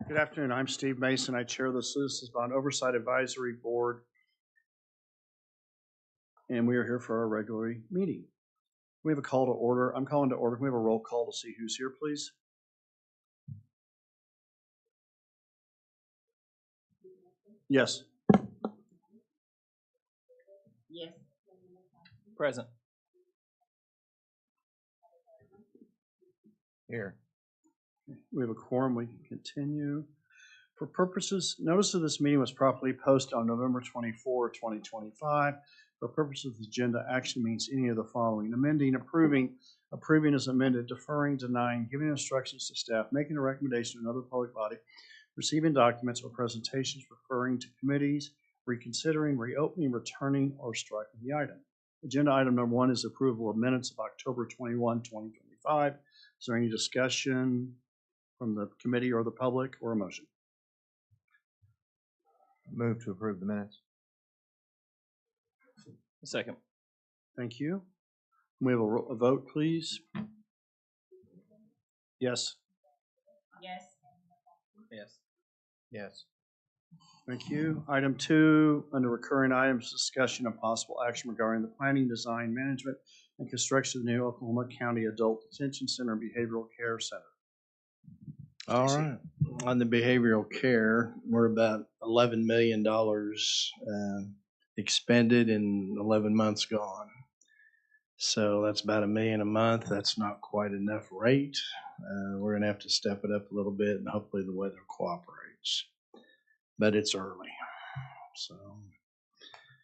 Good afternoon. I'm Steve Mason. I chair the Citizens Bond Oversight Advisory Board, and we are here for our regular meeting. We have a call to order. I'm calling to order. Can we have a roll call to see who's here, please? Yes. Yes. Present. Here. We have a quorum. We can continue. For purposes, notice of this meeting was properly posted on November 24, 2025. For purposes of the agenda, action means any of the following: amending, approving as amended, deferring, denying, giving instructions to staff, making a recommendation to another public body, receiving documents or presentations, referring to committees, reconsidering, reopening, returning, or striking the item. Agenda item number 1 is approval of minutes of October 21, 2025. Is there any discussion from the committee or the public, or a motion? Move to approve the minutes. Second. Thank you. We have a vote, please. Yes. Yes. Yes. Yes. Thank you. Item 2, under recurring items, discussion and possible action regarding the planning, design, management, and construction of the new Oklahoma County Adult Detention Center and Behavioral Care Center. All right. On the behavioral care, we're about $11 million expended and 11 months gone. So that's about $1 million a month. That's not quite enough rate. We're going to have to step it up a little bit, and hopefully the weather cooperates. But it's early.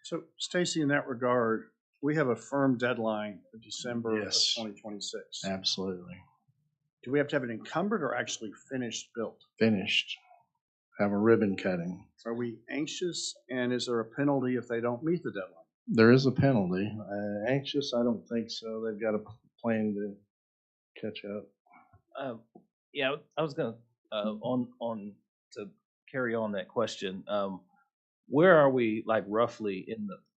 So Stacy, in that regard, we have a firm deadline of December Yes. of 2026. Absolutely. Do we have to have it encumbered or actually finished built? Finished. Have a ribbon cutting. Are we anxious, and is there a penalty if they don't meet the deadline? There is a penalty. Anxious? I don't think so. They've got a plan to catch up. Yeah, I was gonna on to carry on that question. Where are we, like, roughly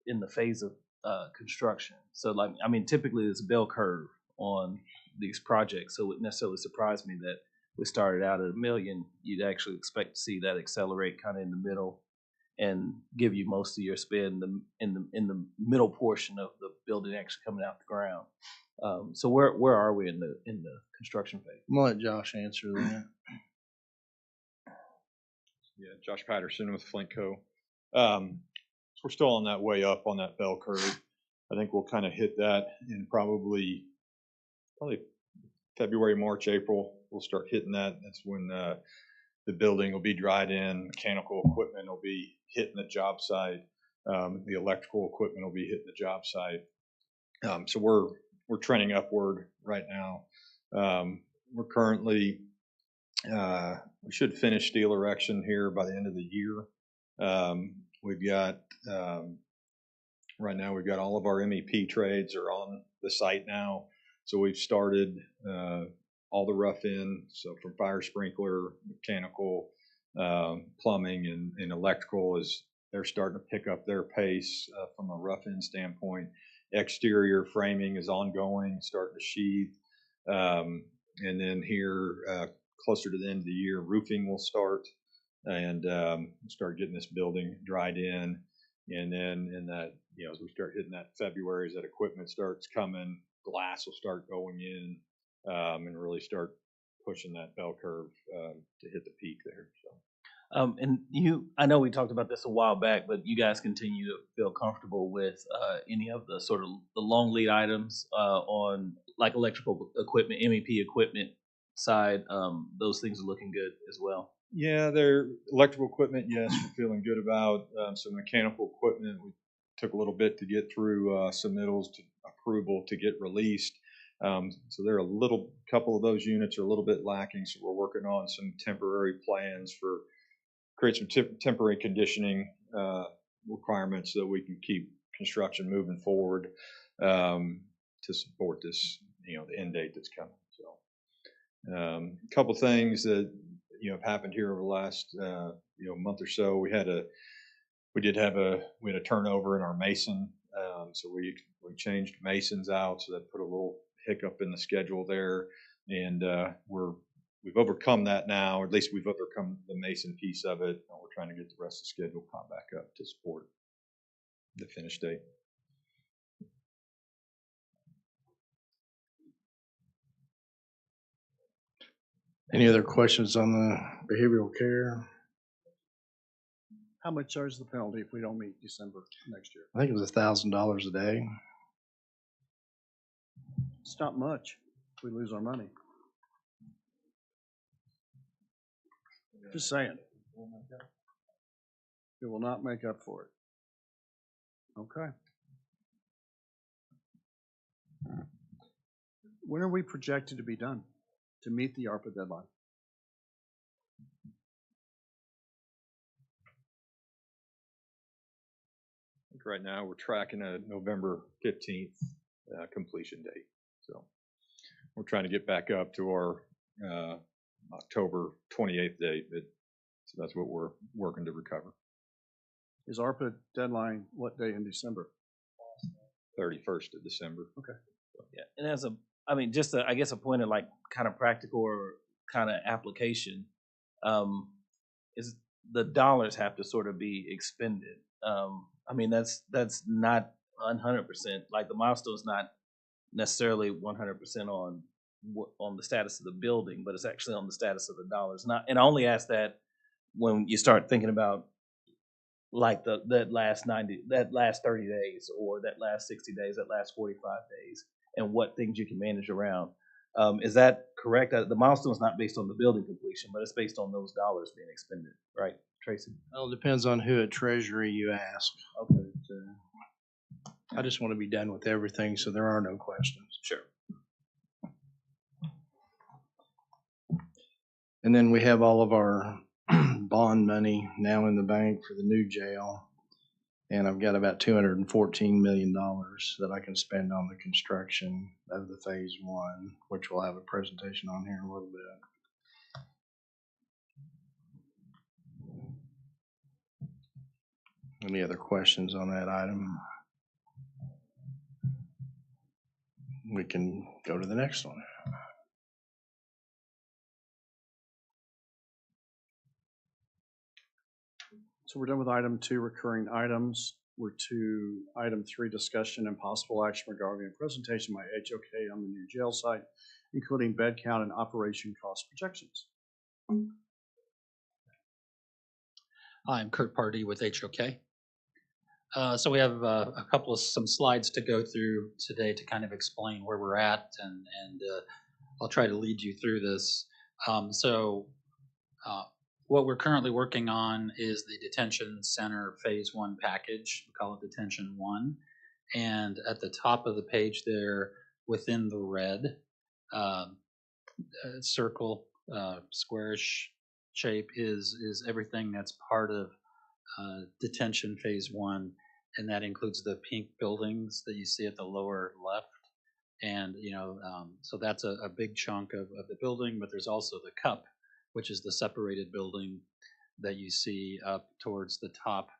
in the phase of construction? So, like, I mean, typically there's a bell curve on these projects, so it wouldn't necessarily surprise me that we started out at $1 million. You'd actually expect to see that accelerate kind of in the middle and give you most of your spend in the middle portion of the building actually coming out the ground. So where are we in the construction phase? I'm gonna let Josh answer that. Yeah, Josh Patterson with Flintco. So we're still on that way up on that bell curve. I think we'll kind of hit that in probably February, March, April. We'll start hitting that. That's when the building will be dried in. Mechanical equipment will be hitting the job site. The electrical equipment will be hitting the job site. So we're trending upward right now. We're currently we should finish steel erection here by the end of the year. We've got right now we've got all of our MEP trades are on the site now. So we've started all the rough in, so from fire sprinkler, mechanical, plumbing, and electrical is they're starting to pick up their pace from a rough in standpoint. Exterior framing is ongoing, starting to sheathe, and then here closer to the end of the year, roofing will start, and start getting this building dried in, and then in that, as we start hitting that February, as that equipment starts coming, glass will start going in, and really start pushing that bell curve to hit the peak there. So. And I know we talked about this a while back, but you guys continue to feel comfortable with any of the sort of the long lead items on, like, electrical equipment, MEP equipment side. Those things are looking good as well. Yeah, they're electrical equipment. Yes, we're feeling good about some mechanical equipment. We took a little bit to get through submittals to approval to get released. So there are a couple of those units are a little bit lacking. So we're working on some temporary plans for create some temporary conditioning requirements so that we can keep construction moving forward to support this, the end date that's coming. So a couple things that have happened here over the last month or so. We had a turnover in our mason, so we changed masons out, so that put a little hiccup in the schedule there, and we've overcome that now, or at least we've overcome the Mason piece of it. And we're trying to get the rest of the schedule caught back up to support the finish date. Any other questions on the behavioral care? How much is the penalty if we don't meet December next year? I think it was $1,000 a day. It's not much if we lose our money. Just saying. It will not make up for it. Okay. When are we projected to be done to meet the ARPA deadline? I think right now we're tracking a November 15th completion date. So we're trying to get back up to our October 28th date. So that's what we're working to recover. Is ARPA deadline what day in December? 31st of December. Okay. Yeah, and just I guess a point of like kind of practical or kind of application, is the dollars have to sort of be expended. That's not 100%. Like the milestone's not necessarily 100% on the status of the building, but it's actually on the status of the dollars. And I only ask that when you start thinking about like that last 30 days, or that last 60 days, that last 45 days, and what things you can manage around. Is that correct? The milestone is not based on the building completion, but it's based on those dollars being expended, right, Tracy? Well, it depends on who at Treasury you ask. Okay. I just want to be done with everything, so there are no questions. Sure. And then we have all of our bond money now in the bank for the new jail. And I've got about $214 million that I can spend on the construction of the phase one, which we'll have a presentation on here in a little bit. Any other questions on that item? We can go to the next one. So we're done with item 2, recurring items. We're to item 3, discussion and possible action regarding a presentation by HOK on the new jail site, including bed count and operation cost projections. I'm Kurt Pardee with HOK. So we have some slides to go through today to kind of explain where we're at, and I'll try to lead you through this. What we're currently working on is the detention center phase 1 package. We call it detention 1. And at the top of the page there, within the red circle, squarish shape is everything that's part of detention phase 1, and that includes the pink buildings that you see at the lower left. And so that's a big chunk of the building, but there's also the cup, which is the separated building that you see up towards the top,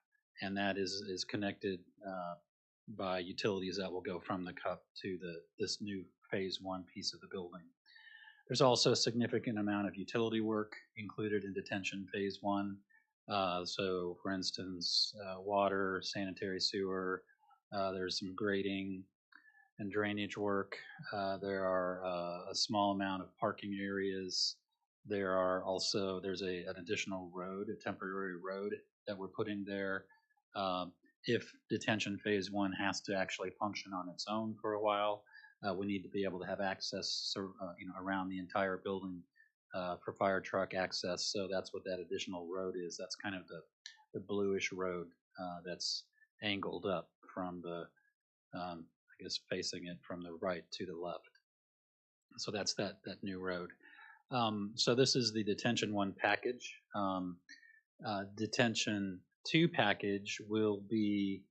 and that is connected by utilities that will go from the cup to this new phase 1 piece of the building. There's also a significant amount of utility work included in detention phase 1. So for instance, water, sanitary sewer, there's some grading and drainage work. There are a small amount of parking areas. There's an additional road, a temporary road that we're putting there. If detention phase 1 has to actually function on its own for a while, we need to be able to have access around the entire building for fire truck access. So that's what that additional road is. That's kind of the bluish road that's angled up from facing it from the right to the left. So that's that new road. So this is the detention 1 package. Detention 2 package will be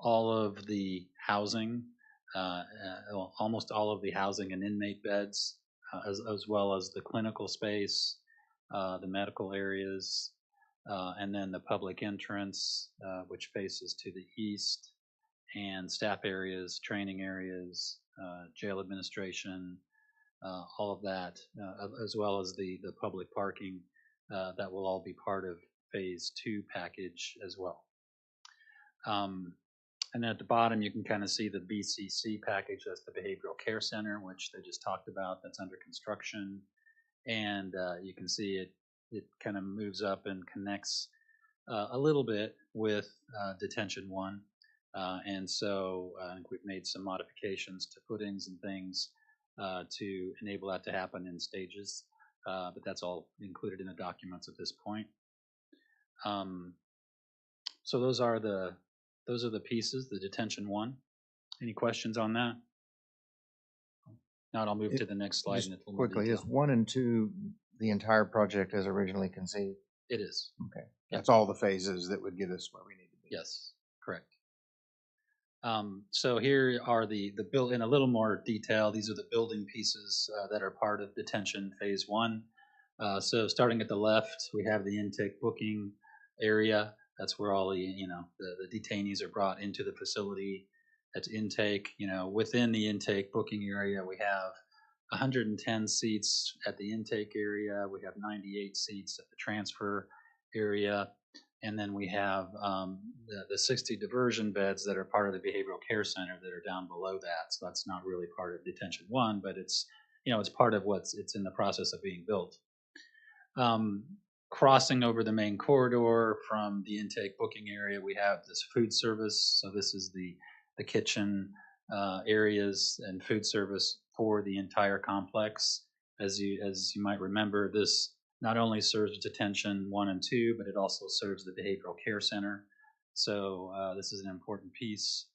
all of the housing, almost all of the housing and inmate beds, as well as the clinical space, the medical areas, and then the public entrance, which faces to the east, and staff areas, training areas, jail administration, all of that, as well as the public parking, that will all be part of phase 2 package as well. And at the bottom, you can kind of see the BCC package. That's the Behavioral Care Center, which they just talked about. That's under construction. And you can see it kind of moves up and connects a little bit with Detention 1. And so I think we've made some modifications to footings and things to enable that to happen in stages. But that's all included in the documents at this point. So those are the pieces, the Detention 1. Any questions on that? Not, I'll move to the next slide. Just and it's a little more quickly, is detail. 1 and 2 the entire project as originally conceived? It is. Okay. Yeah. That's all the phases that would get us where we need to be. Yes, correct. So here are the build in a little more detail. These are the building pieces that are part of Detention Phase 1. So starting at the left, we have the intake booking area. That's where all the the detainees are brought into the facility. That's intake. Within the intake booking area, we have 110 seats at the intake area. We have 98 seats at the transfer area. And then we have the 60 diversion beds that are part of the behavioral care center that are down below that. So that's not really part of Detention 1, but it's it's part of it's in the process of being built. Crossing over the main corridor from the intake booking area, we have this food service. So this is the kitchen areas and food service for the entire complex. As you might remember, this not only serves Detention 1 and 2, but it also serves the Behavioral Care Center. So this is an important piece.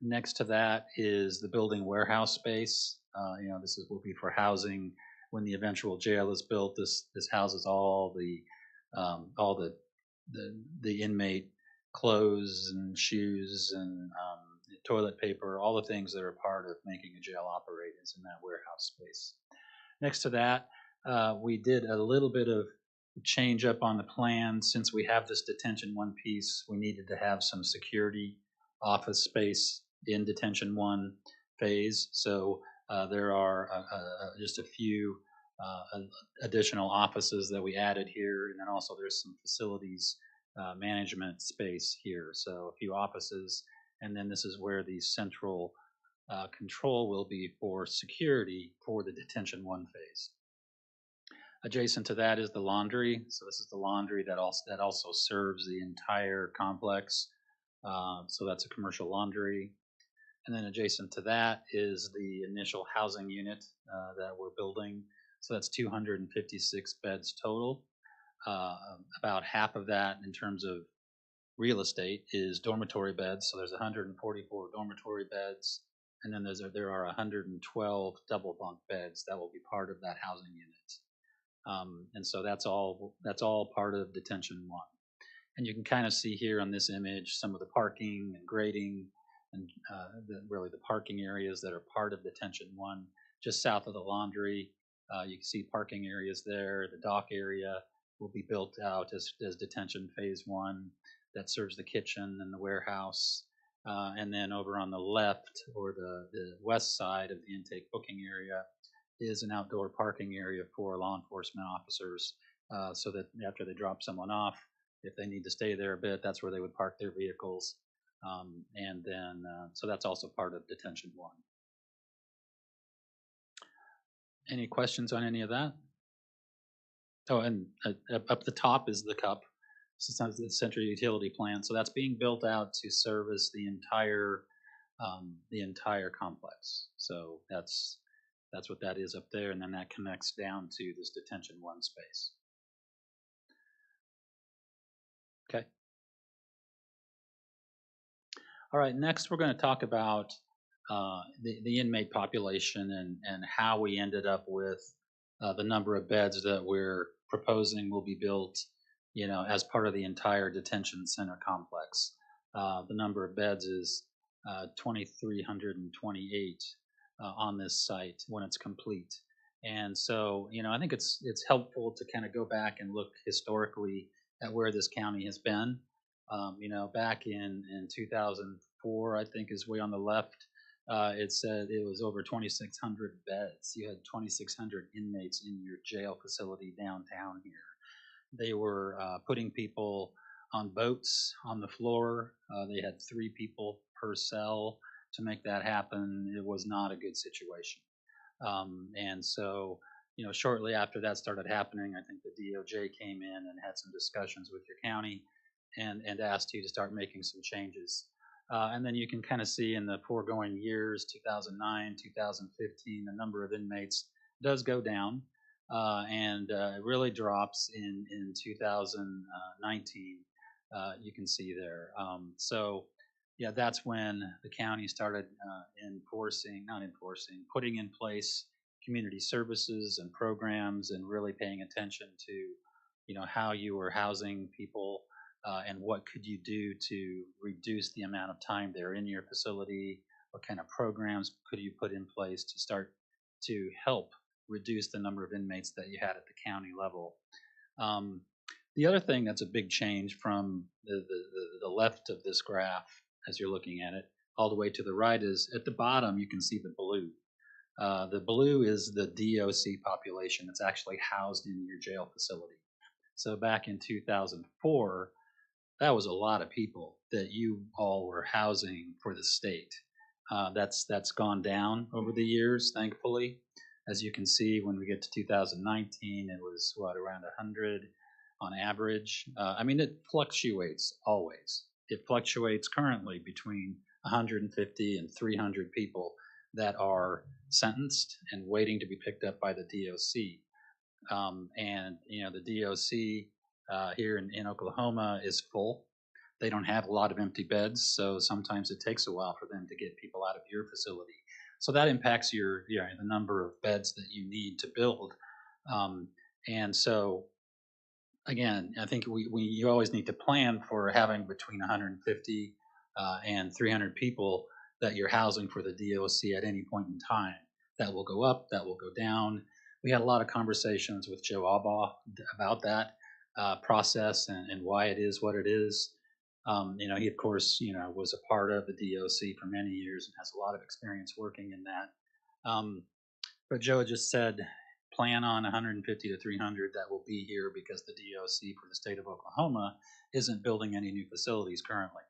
Next to that is the building warehouse space. This will be for housing when the eventual jail is built. This houses all the inmate clothes and shoes and toilet paper, all the things that are part of making a jail operate is in that warehouse space. Next to that, we did a little bit of change up on the plan. Since we have this Detention 1 piece, we needed to have some security office space in Detention 1 phase. So there are just a few additional offices that we added here, and then also there's some facilities management space here. So a few offices, and then this is where the central control will be for security for the Detention 1 phase. Adjacent to that is the laundry. So this is the laundry that also serves the entire complex. So that's a commercial laundry. And then adjacent to that is the initial housing unit that we're building. So that's 256 beds total. About half of that in terms of real estate is dormitory beds. So there's 144 dormitory beds. And then there are 112 double bunk beds that will be part of that housing unit. And so that's all part of Detention 1. And you can kind of see here on this image some of the parking and grading and really the parking areas that are part of Detention 1. Just south of the laundry, you can see parking areas there. The dock area will be built out as Detention Phase 1 that serves the kitchen and the warehouse. And then over on the left or the west side of the intake booking area is an outdoor parking area for law enforcement officers, so that after they drop someone off, if they need to stay there a bit, that's where they would park their vehicles. And then, so that's also part of Detention 1. Any questions on any of that? Oh, and up the top is the CUP, so it's the Central Utility Plan. So that's being built out to service the entire complex. So that's what that is up there, and then that connects down to this Detention 1 space. Okay. All right, next we're going to talk about the inmate population and how we ended up with the number of beds that we're proposing will be built, as part of the entire detention center complex. The number of beds is 2,328 on this site when it's complete. And so, I think it's helpful to kind of go back and look historically at where this county has been. Back in 2004, I think is way on the left, it said it was over 2,600 beds. You had 2,600 inmates in your jail facility downtown here. They were putting people on boats on the floor. They had 3 people per cell to make that happen. It was not a good situation. And so, shortly after that started happening, I think the DOJ came in and had some discussions with your county and asked you to start making some changes. And then you can kind of see in the foregoing years, 2009, 2015, the number of inmates does go down, and it really drops in 2019. You can see there. So, yeah, that's when the county started putting in place community services and programs, and really paying attention to, how you were housing people, and what could you do to reduce the amount of time they're in your facility. What kind of programs could you put in place to start to help reduce the number of inmates that you had at the county level. The other thing that's a big change from the left of this graph, as you're looking at it, all the way to the right, is at the bottom you can see the blue. The blue is the DOC population that's actually housed in your jail facility. So back in 2004, that was a lot of people that you all were housing for the state. That's gone down over the years, thankfully. As you can see, when we get to 2019, it was around 100 on average. I mean, it fluctuates always. It fluctuates currently between 150 and 300 people that are sentenced and waiting to be picked up by the DOC. And the DOC here in Oklahoma is full. They don't have a lot of empty beds, so sometimes it takes a while for them to get people out of your facility. So that impacts the number of beds that you need to build. And so, again, I think you always need to plan for having between 150 and 300 people that you're housing for the DOC at any point in time. That will go up, that will go down. We had a lot of conversations with Joe Albaugh about that process and why it is what it is. He of course, was a part of the DOC for many years and has a lot of experience working in that. But Joe just said, plan on 150 to 300 that will be here, because the DOC for the state of Oklahoma isn't building any new facilities currently,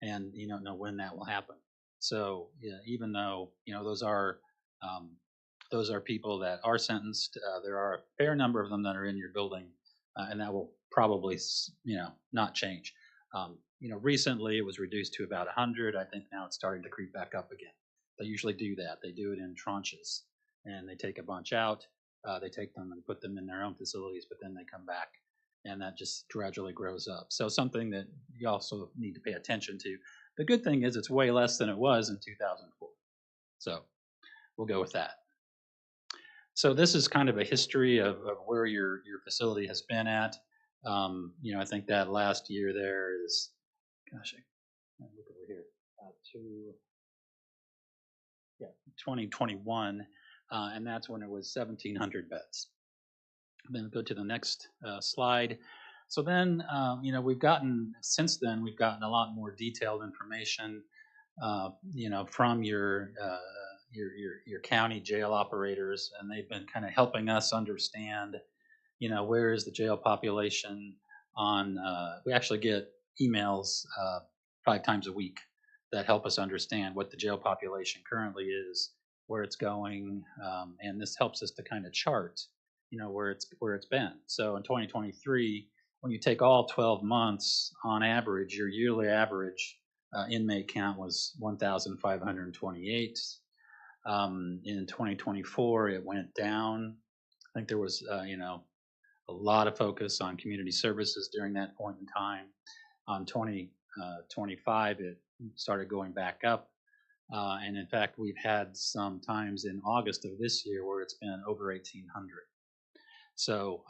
and you don't know when that will happen. So even though those are people that are sentenced, there are a fair number of them that are in your building, and that will probably not change. Recently it was reduced to about 100. I think now it's starting to creep back up again. They usually do that. They do it in tranches, and they take a bunch out. They take them and put them in their own facilities, but then they come back, and that just gradually grows up. So something that you also need to pay attention to. The good thing is it's way less than it was in 2004. So we'll go with that. So this is kind of a history of where your facility has been at. I think that last year there is, gosh, I look over here, to 2021, and that's when it was 1,700 beds. Then go to the next slide. So then, since then we've gotten a lot more detailed information, from your county jail operators, and they've been kind of helping us understand, where is the jail population on. We actually get emails 5 times a week that help us understand what the jail population currently is, where it's going, and this helps us to kind of chart, where it's been. So in 2023, when you take all 12 months on average, your yearly average inmate count was 1,528. In 2024, it went down. I think there was, a lot of focus on community services during that point in time. On 2025, it started going back up. And in fact, we've had some times in August of this year where it's been over 1,800. So,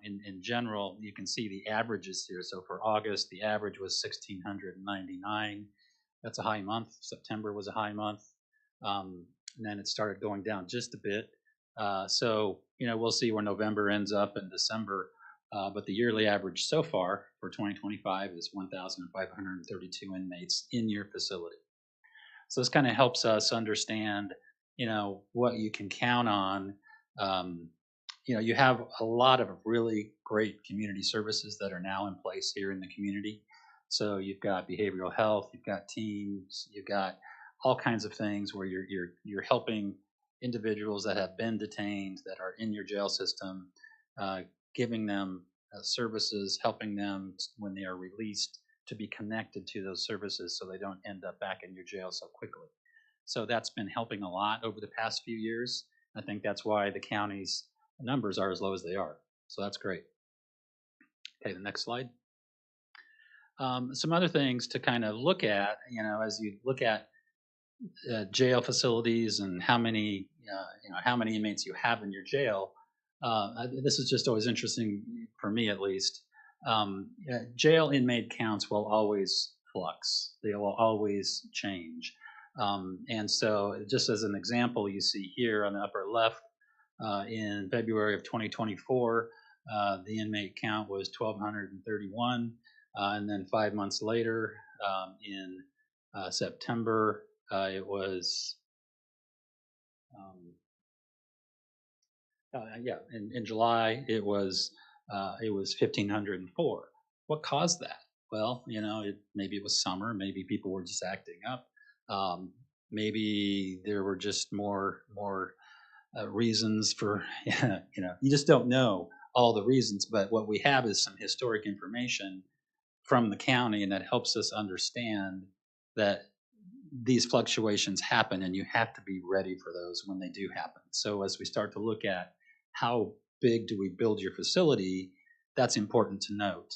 in general, you can see the averages here. So for August, the average was 1,699. That's a high month. September was a high month. And then it started going down just a bit. So, we'll see where November ends up in December. But the yearly average so far for 2025 is 1,532 inmates in your facility. So this kind of helps us understand, what you can count on. You have a lot of really great community services that are now in place here in the community. So you've got behavioral health, you've got teams, you've got all kinds of things where you're helping individuals that have been detained that are in your jail system, uh, giving them services, helping them when they are released to be connected to those services so they don't end up back in your jail so quickly. So that's been helping a lot over the past few years. I think that's why the county's numbers are as low as they are. So that's great. Okay, the next slide. Some other things to kind of look at, as you look at jail facilities and how many inmates you have in your jail. This is just always interesting for me, at least. Jail inmate counts will always flux. They will always change. And so, just as an example, you see here on the upper left, in February of 2024, the inmate count was 1,231, and then 5 months later, in September, it was, in July it was 1,504. What caused that? Well, maybe it was summer, maybe people were just acting up, maybe there were just more reasons for, you just don't know all the reasons. But what we have is some historic information from the county, and that helps us understand that these fluctuations happen, and you have to be ready for those when they do happen. So as we start to look at how big do we build your facility, that's important to note.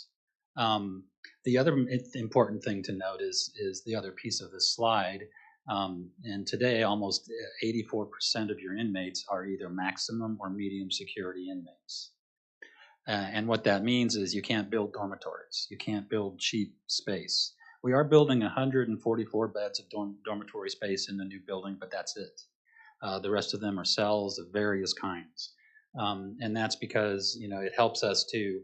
The other important thing to note is the other piece of this slide. And today, almost 84% of your inmates are either maximum or medium security inmates. And what that means is you can't build dormitories. You can't build cheap space. We are building 144 beds of dormitory space in the new building, but that's it. The rest of them are cells of various kinds. And that's because, it helps us to,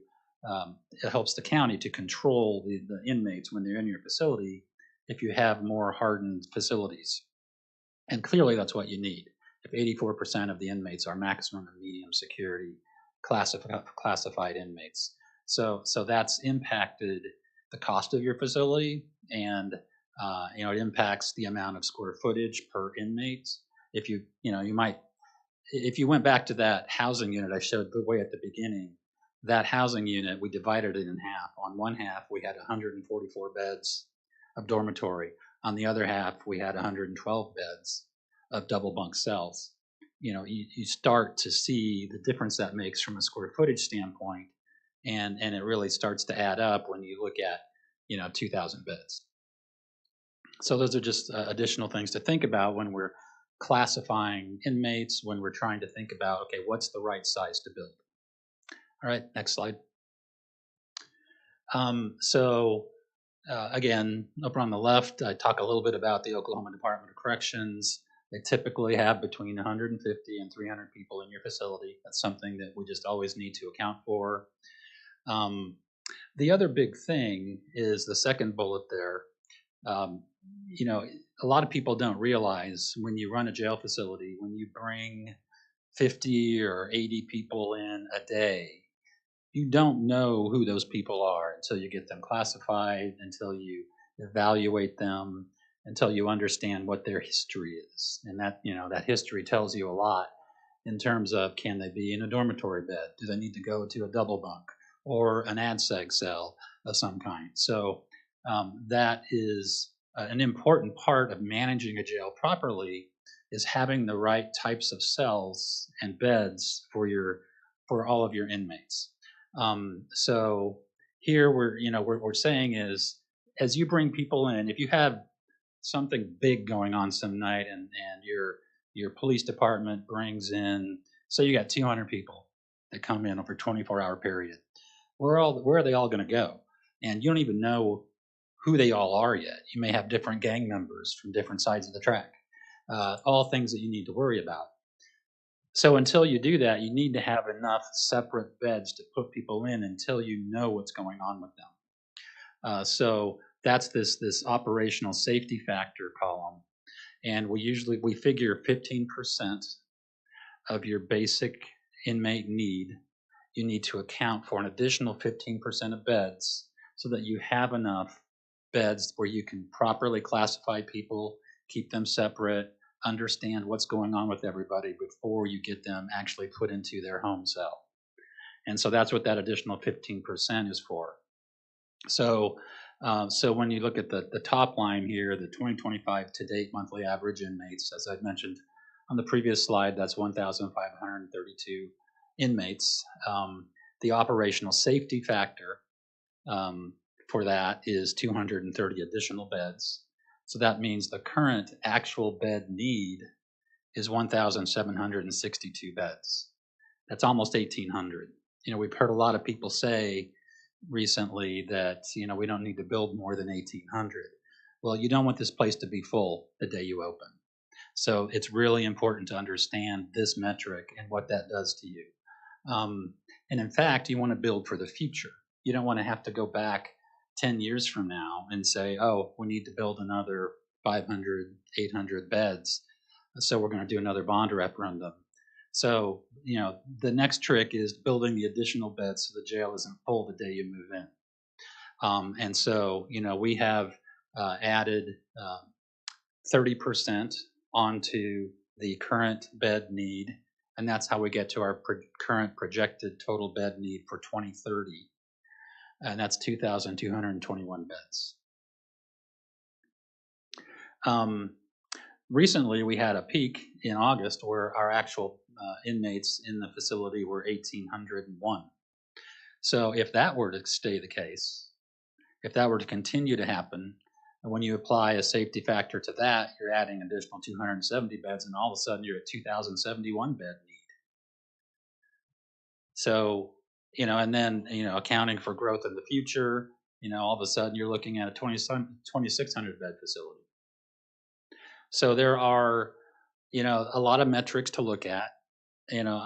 it helps the county to control the inmates when they're in your facility if you have more hardened facilities. And clearly that's what you need. If 84% of the inmates are maximum and medium security classified inmates. So that's impacted the cost of your facility, and it impacts the amount of square footage per inmate. If you went back to that housing unit I showed way at the beginning, that housing unit, we divided it in half. On one half, we had 144 beds of dormitory. On the other half, we had 112 beds of double bunk cells. You start to see the difference that makes from a square footage standpoint, and it really starts to add up when you look at 2,000 beds. So those are just additional things to think about when we're classifying inmates, when we're trying to think about, okay, what's the right size to build. All right, next slide. Again, up on the left, I talk a little bit about the Oklahoma Department of Corrections. They typically have between 150 and 300 people in your facility. That's something that we just always need to account for. The other big thing is the second bullet there. A lot of people don't realize when you run a jail facility, when you bring 50 or 80 people in a day, you don't know who those people are until you get them classified, until you evaluate them, until you understand what their history is. And that, that history tells you a lot in terms of, can they be in a dormitory bed? Do they need to go to a double bunk or an ADSEG cell of some kind? So that is an important part of managing a jail properly, is having the right types of cells and beds for all of your inmates. So here we're saying is, as you bring people in, if you have something big going on some night and your police department brings in, say you got 200 people that come in over a 24-hour period, where are they all going to go? And you don't even know who they all are yet. You may have different gang members from different sides of the track, all things that you need to worry about. So until you do that, you need to have enough separate beds to put people in until you know what's going on with them. So that's this operational safety factor column. And we figure 15% of your basic inmate need, you need to account for an additional 15% of beds so that you have enough beds where you can properly classify people, keep them separate, understand what's going on with everybody before you get them actually put into their home cell. And so that's what that additional 15% is for. So, so when you look at the top line here, the 2025 to date monthly average inmates, as I mentioned on the previous slide, that's 1,532 inmates. The operational safety factor for that is 230 additional beds. So that means the current actual bed need is 1,762 beds. That's almost 1,800. We've heard a lot of people say recently that, we don't need to build more than 1,800. Well, you don't want this place to be full the day you open. So it's really important to understand this metric and what that does to you. And in fact, you want to build for the future. You don't want to have to go back 10 years from now and say, oh, we need to build another 500, 800 beds. So we're going to do another bond referendum. So, the next trick is building the additional beds so the jail isn't full the day you move in. And so, we have added 30% onto the current bed need, and that's how we get to our current projected total bed need for 2030. And that's 2,221 beds. Recently, we had a peak in August where our actual inmates in the facility were 1,801. So if that were to stay the case, if that were to continue to happen, and when you apply a safety factor to that, you're adding additional 270 beds, and all of a sudden you're at 2,071 bed need. So, and then, accounting for growth in the future, all of a sudden you're looking at a 2,600 bed facility. So there are, a lot of metrics to look at.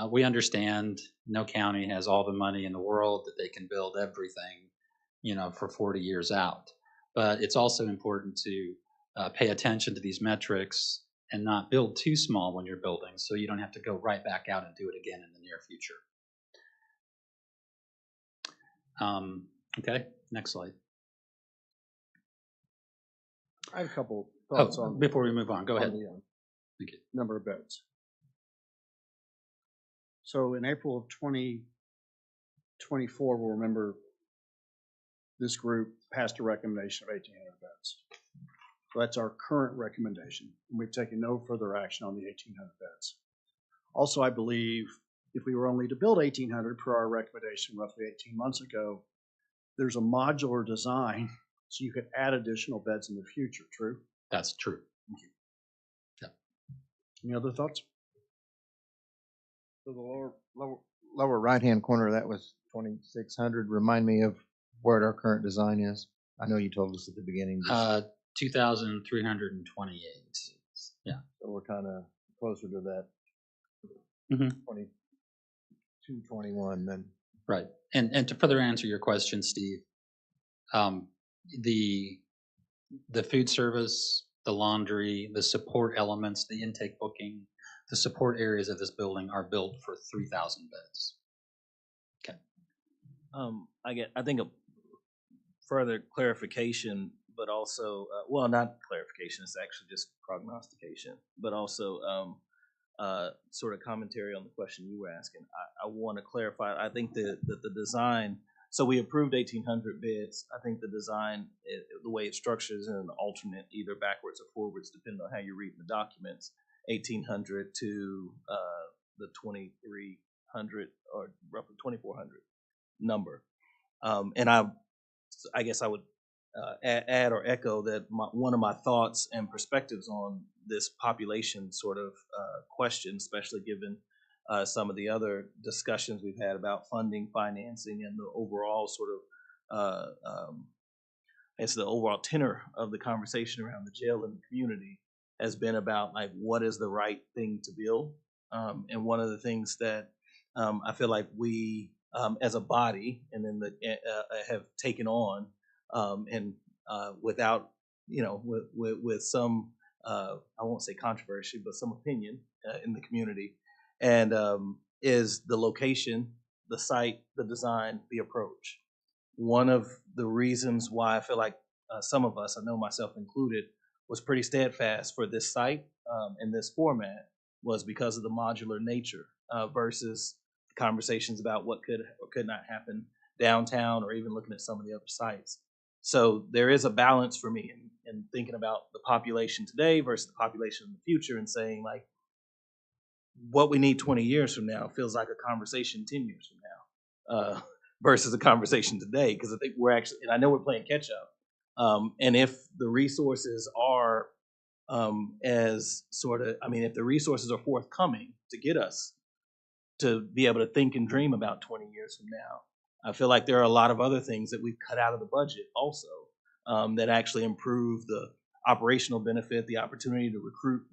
We understand no county has all the money in the world that they can build everything, for 40 years out. But it's also important to pay attention to these metrics and not build too small when you're building, so you don't have to go right back out and do it again in the near future. Okay, next slide. I have a couple thoughts on before we move on, go ahead. the Thank you. number of beds. So in April of 2024, we'll remember this group passed a recommendation of 1,800 beds. So that's our current recommendation, and we've taken no further action on the 1,800 beds. Also, I believe if we were only to build 1,800 per our recommendation roughly 18 months ago, there's a modular design so you could add additional beds in the future. True? That's true. Thank you. Yeah. Any other thoughts? So the lower right-hand corner, that was 2,600. Remind me of what our current design is. I know you told us at the beginning. 2,328. Yeah. So we're kind of closer to that 221 then. Right. And to further answer your question, Steve, the food service, the laundry, the support elements, the intake booking, the support areas of this building are built for 3,000 beds. Okay. I think a further clarification, but also, well, not clarification, it's actually just prognostication, but also sort of commentary on the question you were asking. I want to clarify, I think that the design, so we approved 1,800 beds. I think the design, the way it structures in an alternate, either backwards or forwards, depending on how you read the documents, 1,800 to the 2,300 or roughly 2,400 number. And I guess I would add or echo that one of my thoughts and perspectives on this population sort of question, especially given some of the other discussions we've had about funding, financing, and the overall sort of it's the overall tenor of the conversation around the jail and the community has been about like what is the right thing to build. And one of the things that I feel like we as a body and then have taken on and without with some I won't say controversy, but some opinion in the community, and is the location, the site, the design, the approach. One of the reasons why I feel like some of us, I know myself included, was pretty steadfast for this site in this format was because of the modular nature versus conversations about what could or could not happen downtown or even looking at some of the other sites. So there is a balance for me in thinking about the population today versus the population in the future and saying like what we need 20 years from now feels like a conversation 10 years from now versus a conversation today because I think we're actually, and I know we're playing catch up. And if the resources are as sort of, I mean, if the resources are forthcoming to get us to be able to think and dream about 20 years from now, I feel like there are a lot of other things that we've cut out of the budget also that actually improve the operational benefit, the opportunity to recruit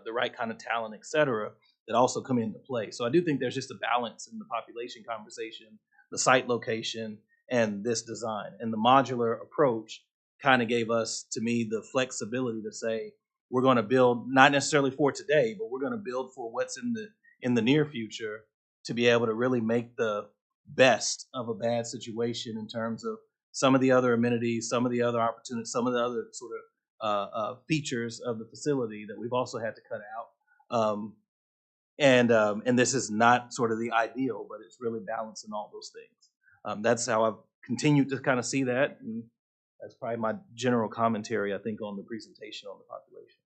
the right kind of talent, et cetera, that also come into play. So I do think there's just a balance in the population conversation, the site location, and this design. And the modular approach kind of gave us, to me, the flexibility to say, we're going to build not necessarily for today, but we're going to build for what's in the near future to be able to really make the best of a bad situation in terms of some of the other amenities, some of the other opportunities, some of the other sort of features of the facility that we've also had to cut out. And this is not sort of the ideal, but it's really balancing all those things. That's how I've continued to kind of see that, and that's probably my general commentary, I think, on the presentation on the population.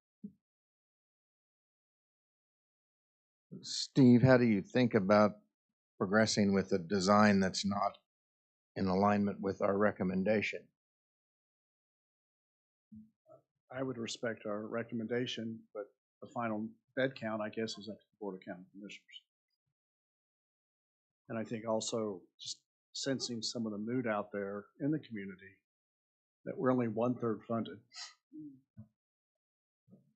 Steve, how do you think about progressing with a design that's not in alignment with our recommendation? I would respect our recommendation, but the final bed count, I guess, is up to the Board of County Commissioners. And I think also just sensing some of the mood out there in the community that we're only 1/3 funded.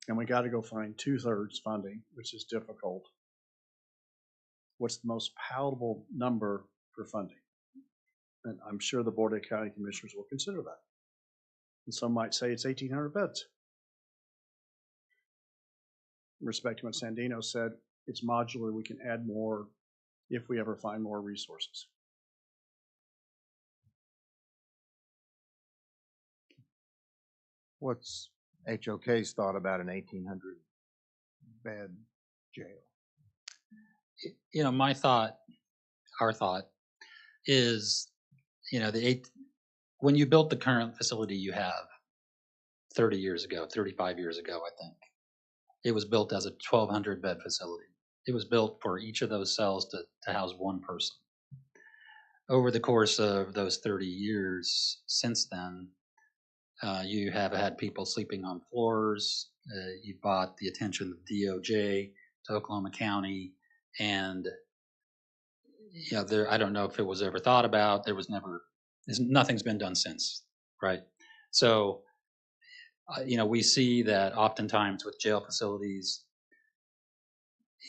And we got to go find 2/3 funding, which is difficult. What's the most palatable number for funding? And I'm sure the Board of County Commissioners will consider that. And some might say it's 1,800 beds. Respecting what Sandino said, it's modular. We can add more if we ever find more resources. What's HOK's thought about an 1,800 bed jail? You know, our thought is, you know, when you built the current facility you have 30 years ago, 35 years ago, I think, it was built as a 1,200 bed facility. It was built for each of those cells to house one person. Over the course of those 30 years since then, you have had people sleeping on floors. You brought the attention of DOJ to Oklahoma County, and you know, I don't know if it was ever thought about. Nothing's been done since, right? So, you know, we see that oftentimes with jail facilities,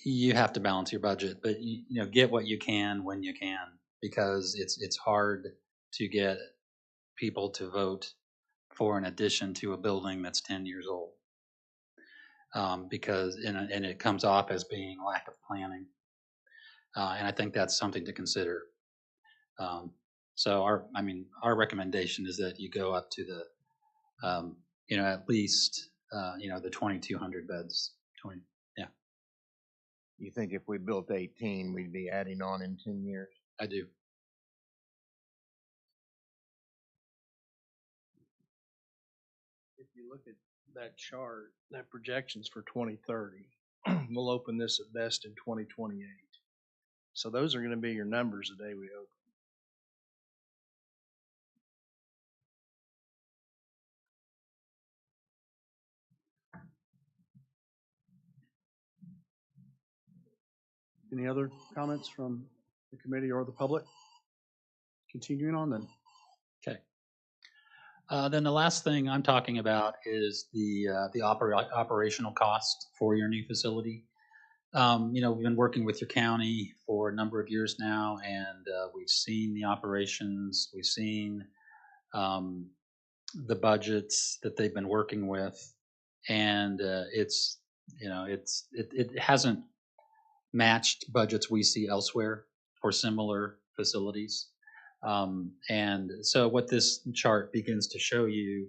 you have to balance your budget, but you know, get what you can when you can, because it's hard to get people to vote for an addition to a building that's 10 years old, because and it comes off as being lack of planning, and I think that's something to consider. So our recommendation is that you go up to the you know, at least you know, the 2,200 beds. Yeah, You think if we built 18, we'd be adding on in 10 years? I do. If you look at that chart, that projections for 2030, we'll open this at best in 2028. So those are going to be your numbers the day we open. Any other comments from the committee or the public? Continuing on then. Okay. Then the last thing I'm talking about is the operational cost for your new facility. You know, we've been working with your county for a number of years now, and we've seen the operations, we've seen the budgets that they've been working with, and it's, you know, it hasn't matched budgets we see elsewhere for similar facilities. And so what this chart begins to show you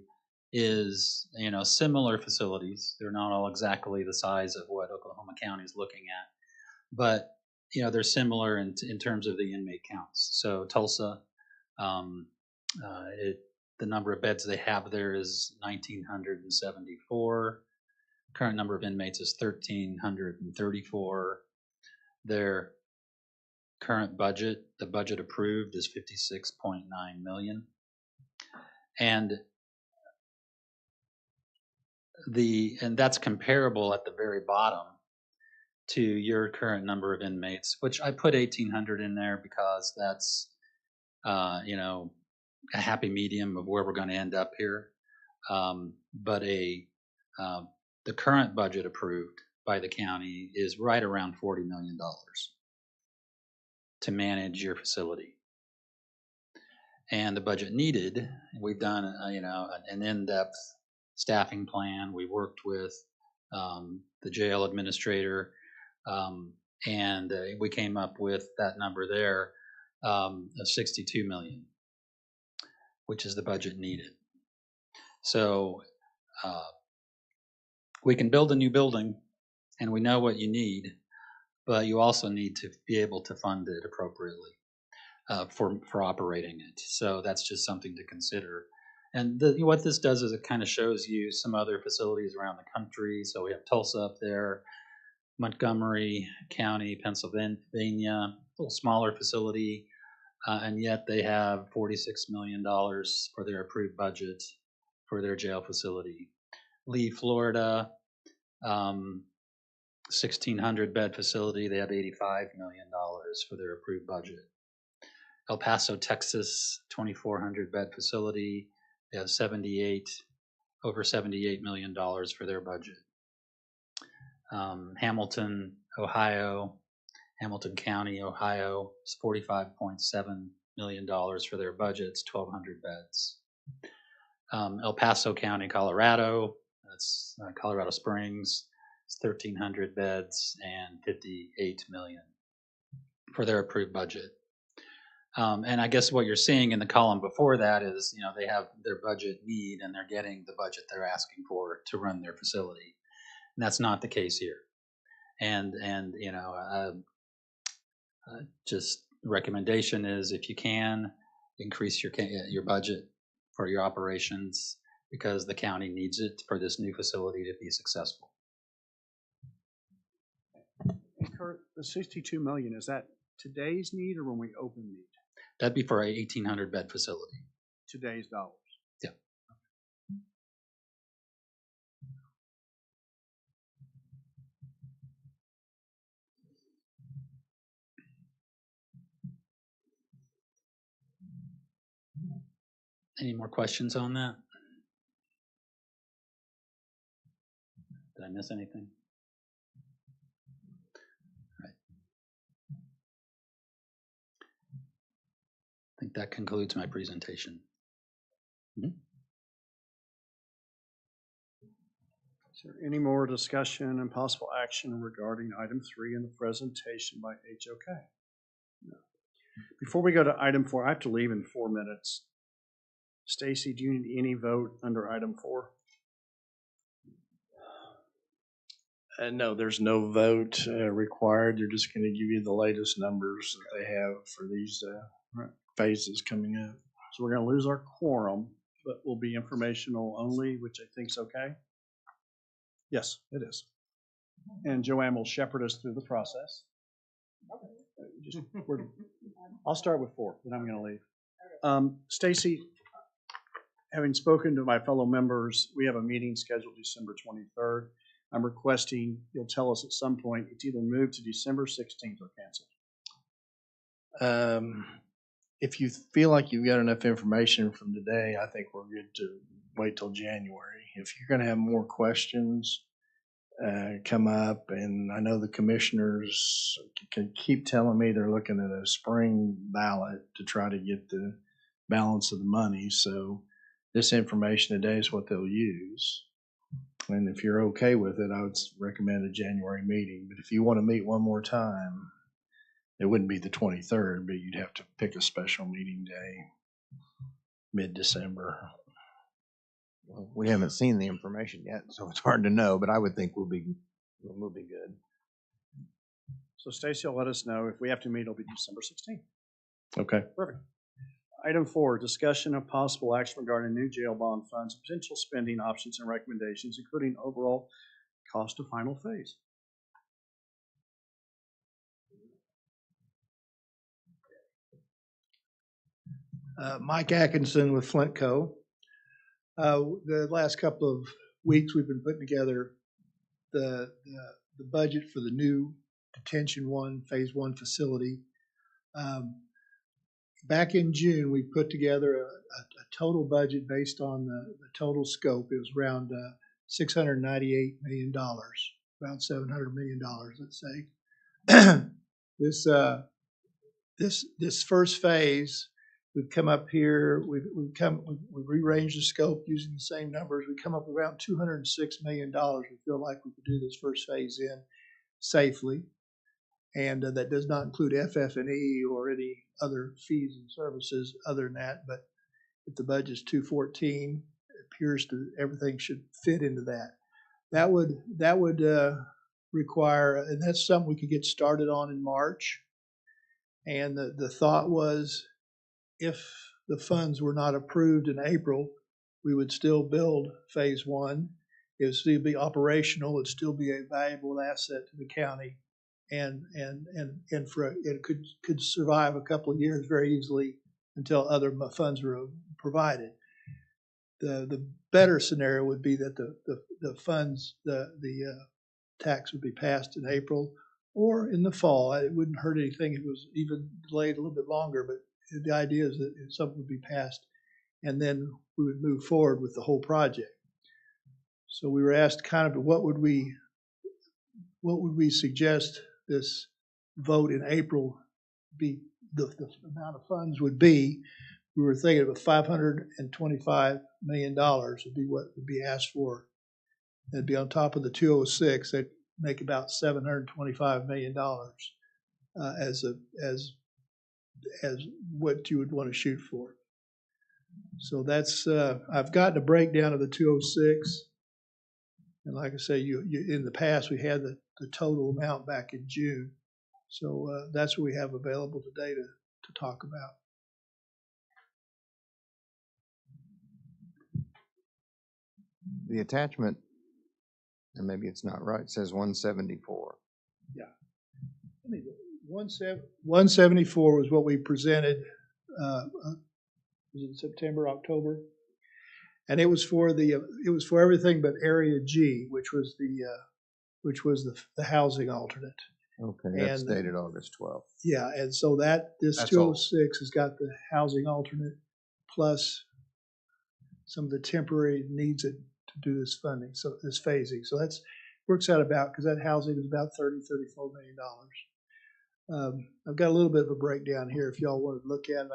is, you know, similar facilities. They're not all exactly the size of what Oklahoma County is looking at, but, you know, they're similar in terms of the inmate counts. So Tulsa, the number of beds they have there is 1,974. Current number of inmates is 1,334. Their current budget, the budget approved, is 56.9 million. And that's comparable at the very bottom to your current number of inmates, which I put 1,800 in there because that's, you know, a happy medium of where we're going to end up here. But the current budget approved by the county is right around $40 million to manage your facility. And the budget needed, we've done, you know, an in-depth staffing plan. We worked with the jail administrator, and we came up with that number there of 62 million, which is the budget needed. So we can build a new building, and we know what you need, but you also need to be able to fund it appropriately for operating it. So that's just something to consider. And what this does is it kind of shows you some other facilities around the country. So we have Tulsa up there, Montgomery County, Pennsylvania, a little smaller facility, and yet they have $46 million for their approved budget for their jail facility. Lee, Florida, 1,600 bed facility, they have $85 million for their approved budget. El Paso, Texas, 2,400 bed facility, they have over $78 million for their budget. Hamilton, Ohio, Hamilton County, Ohio, is $45.7 million for their budget. It's 1,200 beds. El Paso County, Colorado, that's Colorado Springs, it's 1,300 beds and $58 million for their approved budget. And I guess what you're seeing in the column before that is, you know, they have their budget need and they're getting the budget they're asking for to run their facility. And that's not the case here. And you know, just recommendation is if you can, increase your budget for your operations because the county needs it for this new facility to be successful. And Kurt, the 62 million, is that today's need or when we open need? That'd be for a 1,800 bed facility. Today's dollars. Yeah. Any more questions on that? Did I miss anything? All right. I think that concludes my presentation. Is there any more discussion and possible action regarding item 3 in the presentation by HOK? No. Before we go to item 4, I have to leave in 4 minutes. Stacy, do you need any vote under item 4? No, there's no vote required. They're just going to give you the latest numbers that they have for these phases coming up. So we're going to lose our quorum, but will be informational only, which I think is okay. Yes, it is. And Joanne will shepherd us through the process. I'll start with 4, then I'm going to leave. Stacy, having spoken to my fellow members, we have a meeting scheduled December 23rd. I'm requesting you'll tell us at some point it's either moved to December 16th or canceled. If you feel like you've got enough information from today, I think we're good to wait till January. If you're going to have more questions come up, and I know the commissioners can keep telling me they're looking at a spring ballot to try to get the balance of the money. So this information today is what they'll use. And if you're okay with it, I would recommend a January meeting. But if you want to meet one more time, it wouldn't be the 23rd, but you'd have to pick a special meeting day, mid-December. Well, we haven't seen the information yet, so it's hard to know, but I would think we'll be good. So Stacy will let us know. If we have to meet, it'll be December 16th. Okay. Perfect. Item 4, discussion of possible action regarding new jail bond funds, potential spending options and recommendations, including overall cost of final phase. Mike Atkinson with Flint Co. The last couple of weeks, we've been putting together the budget for the new Detention 1, Phase 1 facility. Back in June, we put together a total budget based on the total scope. It was around $698 million, around $700 million, let's say. This first phase, we've come up here, we've rearranged the scope using the same numbers. We come up around $206 million. We feel like we could do this first phase in safely. And that does not include FF&E or any other fees and services other than that. But if the budget's 214, it appears to everything should fit into that. That would require, and that's something we could get started on in March. And the thought was, if the funds were not approved in April, we would still build Phase 1. It would still be operational. It would still be a valuable asset to the county. And for it could survive a couple of years very easily until other funds were provided. The better scenario would be that the funds, the tax would be passed in April or in the fall. It wouldn't hurt anything if it was even delayed a little bit longer, but the idea is that something would be passed and then we would move forward with the whole project. So we were asked kind of what would we suggest this vote in April be, the amount of funds would be. We were thinking of $525 million would be what would be asked for. That'd be on top of the 206. That'd make about $725 million as what you would want to shoot for. So that's I've gotten a breakdown of the 206. And like I say, you in the past we had the total amount back in June, so that's what we have available today to talk about. The attachment, and maybe it's not right, says 174. Yeah, 174 was what we presented. Was it September, October? And it was for everything but Area G, which was the housing alternate. Okay, that's And dated August 12th. yeah, and so this That's 206 has got the housing alternate plus some of the temporary needs to do this funding, so this phasing. So that's works out about, because that housing is about $34 million. I've got a little bit of a breakdown here. If y'all wanted to look at it,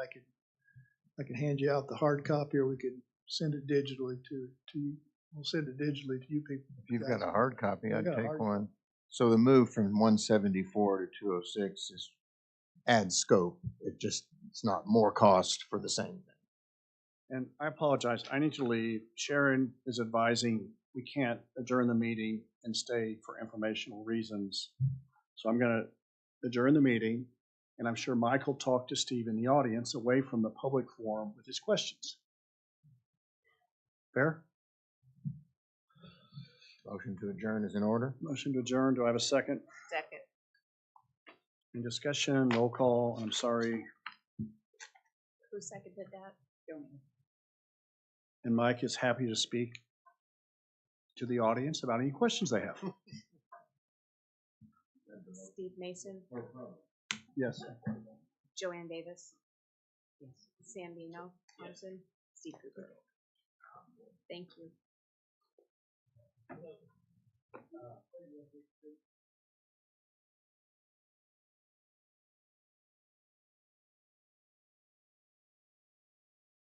I can hand you out the hard copy, or we can send it digitally to you. We'll send it digitally to you people. If you've got a hard copy, I I'd got a take hard one. So the move from 174 to 206 is adds scope. It's not more cost for the same thing. And I apologize, I need to leave. Sharon is advising we can't adjourn the meeting and stay for informational reasons. So I'm going to adjourn the meeting, and I'm sure Mike will talk to Steve in the audience away from the public forum with his questions. Fair? Motion to adjourn is in order. Motion to adjourn. Do I have a second? Second. Any discussion? Roll call. I'm sorry. Who seconded that? And Mike is happy to speak to the audience about any questions they have. Steve Mason, Yes. Joanne Davis. Yes. Sam Dino Thompson, Steve Cooper. Thank you.